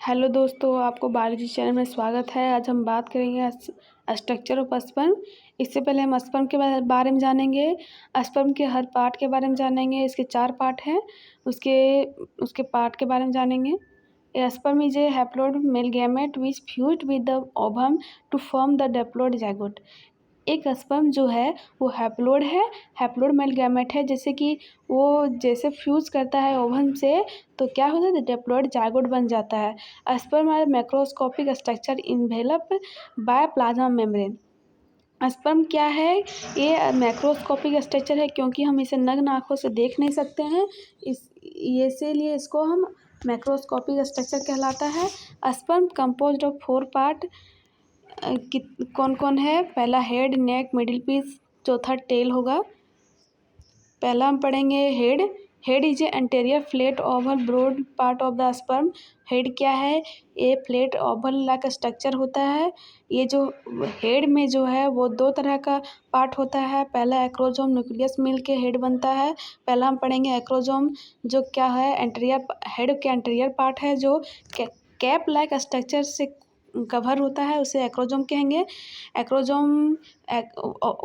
Hello दोस्तों, आपको biology channel में स्वागत है। आज हम बात करेंगे स्ट्रक्चर ऑफ स्पर्म। इससे पहले हम स्पर्म के बारे में जानेंगे। स्पर्म के हर पार्ट के बारे में जानेंगे। इसके 4 पार्ट हैं, उसके पार्ट के बारे में जानेंगे। Sperm is a haploid male gamete which fused with the ovum to form the diploid zygote. एक स्पर्म जो है वो हैप्लोइड मेल गैमेट है। जैसे कि वो जैसे फ्यूज़ करता है ओवम से तो क्या होता है, डिप्लॉइड जाइगोट बन जाता है। Sperm are macroscopic structure envelope by plasma membrane. Sperm क्या है, ये मैक्रोस्कोपिक स्ट्रक्चर है क्योंकि हम इसे नग्न आँखों से देख नहीं सकते हैं। इसीलिए इसको हम मैक्रोस्कोपिक स्ट्रक्चर कहलाता है। स्पर्म कंपोज्ड ऑफ 4 पार्ट कौन कौन है। पहला हेड, नेक, मिडिल पीस, चौथा टेल होगा। पहला हम पढ़ेंगे head. Head is a anterior flat oval broad part of the sperm. Head क्या है, ये फ्लैट ओवल लाइक स्ट्रक्चर होता है। ये जो हेड में जो है वो 2 तरह का पार्ट होता है। पहला एक्रोजोम न्यूक्लियस मिल के हेड बनता है। पहला हम पढ़ेंगे एक्रोजोम, जो क्या है एंटेरियर, हेड के एंटेरियर पार्ट है जो कैप लाइक स्ट्रक्चर से कवर होता है, उसे एक्रोजोम कहेंगे। एक्रोजोम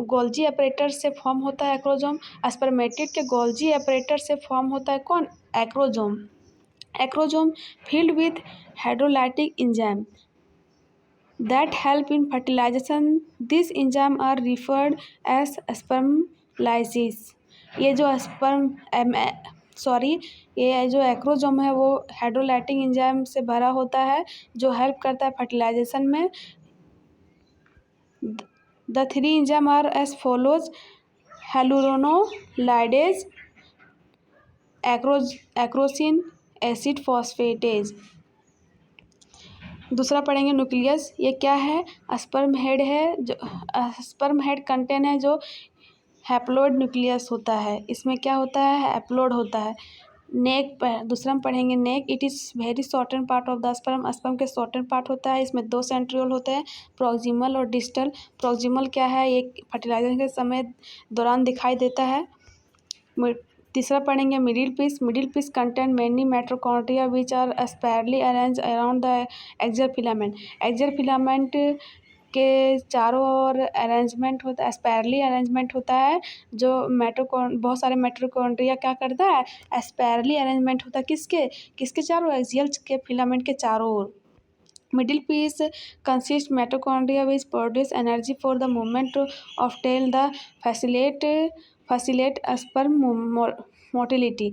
गोल्जी अपरेटर से फॉर्म होता है एक्रोजोम। स्पर्मेटिड के गोल्जी अपरेटर से फॉर्म होता है कौन, acrosome. Acrosome filled with hydrolytic enzyme that help in fertilization. These enzymes are referred as spermlysis. ये जो ये जो एक्रोजोम है वो हाइड्रोलाइटिक एंजाइम से भरा होता है जो हेल्प करता है फर्टिलाइजेशन में। The 3 enzymes are as follows: hyaluronidase, acrosin, acid phosphatase. दूसरा पढ़ेंगे न्यूक्लियस। ये क्या है, स्पर्म हेड है, जो स्पर्म हेड कंटेन है जो हैप्लोइड न्यूक्लियस होता है। इसमें क्या होता है, हैप्लोइड होता है। नेक, दूसरा हम पढ़ेंगे neck. It is very shorten part of the sperm. Sperm के शॉर्टन पार्ट होता है। इसमें 2 सेंट्रियोल होते हैं, प्रॉक्सिमल और डिस्टल। प्रॉक्सिमल क्या है, ये फर्टिलाइजेशन के समय दौरान दिखाई देता है। तीसरा पढ़ेंगे middle piece. Middle piece contain many mitochondria which are sparely arrange around the axial filament. Axial filament के चारों ओर अरेंजमेंट होता है, स्पैरली अरेंजमेंट होता है। जो बहुत सारे माइटोकॉन्ड्रिया क्या करता है, स्पैरली अरेंजमेंट होता है। किसके चारों, एक्सियल के फिलामेंट के चारों ओर। Middle piece consist mitochondria which produce energy for the movement of tail, the facilitate sperm motility.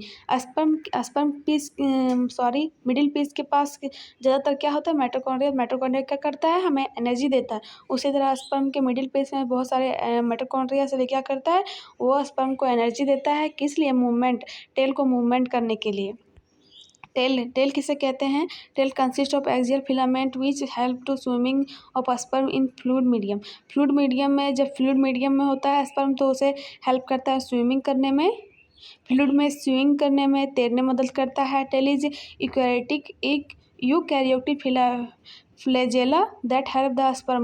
Middle piece के पास ज़्यादातर क्या होता है, माइटोकॉन्ड्रिया। माइटोकॉन्ड्रिया क्या करता है, हमें एनर्जी देता है। उसी तरह स्पर्म के मिडिल पीस में बहुत सारे माइटोकॉन्ड्रिया से क्या करता है, वो स्पर्म को एनर्जी देता है। किस लिए, मूवमेंट, टेल को मूवमेंट करने के लिए। टेल किसे कहते हैं, tail consist of axial filament which help to swimming of sperm in fluid medium. Fluid medium में, जब फ्लूइड मीडियम में होता है स्पर्म तो उसे हेल्प करता है स्विमिंग करने में, फ्लूइड में स्विमिंग करने में, तैरने में मदद करता है। Tail is eukaryotic flagella that help the sperm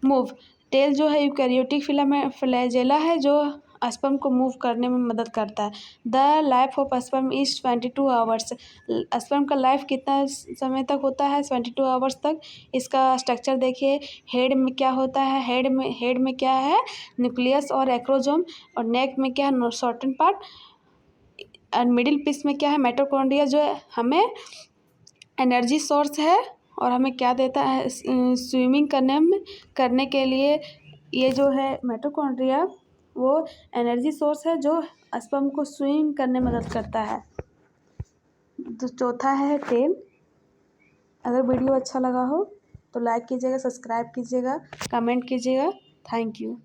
move. Tail जो है यूकैरियोटिक फ्लैजेला है जो स्पर्म को मूव करने में मदद करता है। The life of sperm is 22 hours. Sperm का लाइफ कितना समय तक होता है, 22 आवर्स तक। इसका स्ट्रक्चर देखिए, हेड में क्या होता है, हेड में क्या है, न्यूक्लियस और एक्रोजोम, और नेक में क्या है, शॉर्टन पार्ट, और मिडिल पीस में क्या है, माइटोकॉन्ड्रिया जो है हमें एनर्जी सोर्स है और हमें क्या देता है, स्विमिंग करने के लिए। ये जो है माइटोकॉन्ड्रिया वो एनर्जी सोर्स है जो स्पर्म को स्विम करने में मदद करता है। तो चौथा है टेल। अगर वीडियो अच्छा लगा हो तो लाइक कीजिएगा, सब्सक्राइब कीजिएगा, कमेंट कीजिएगा। Thank you.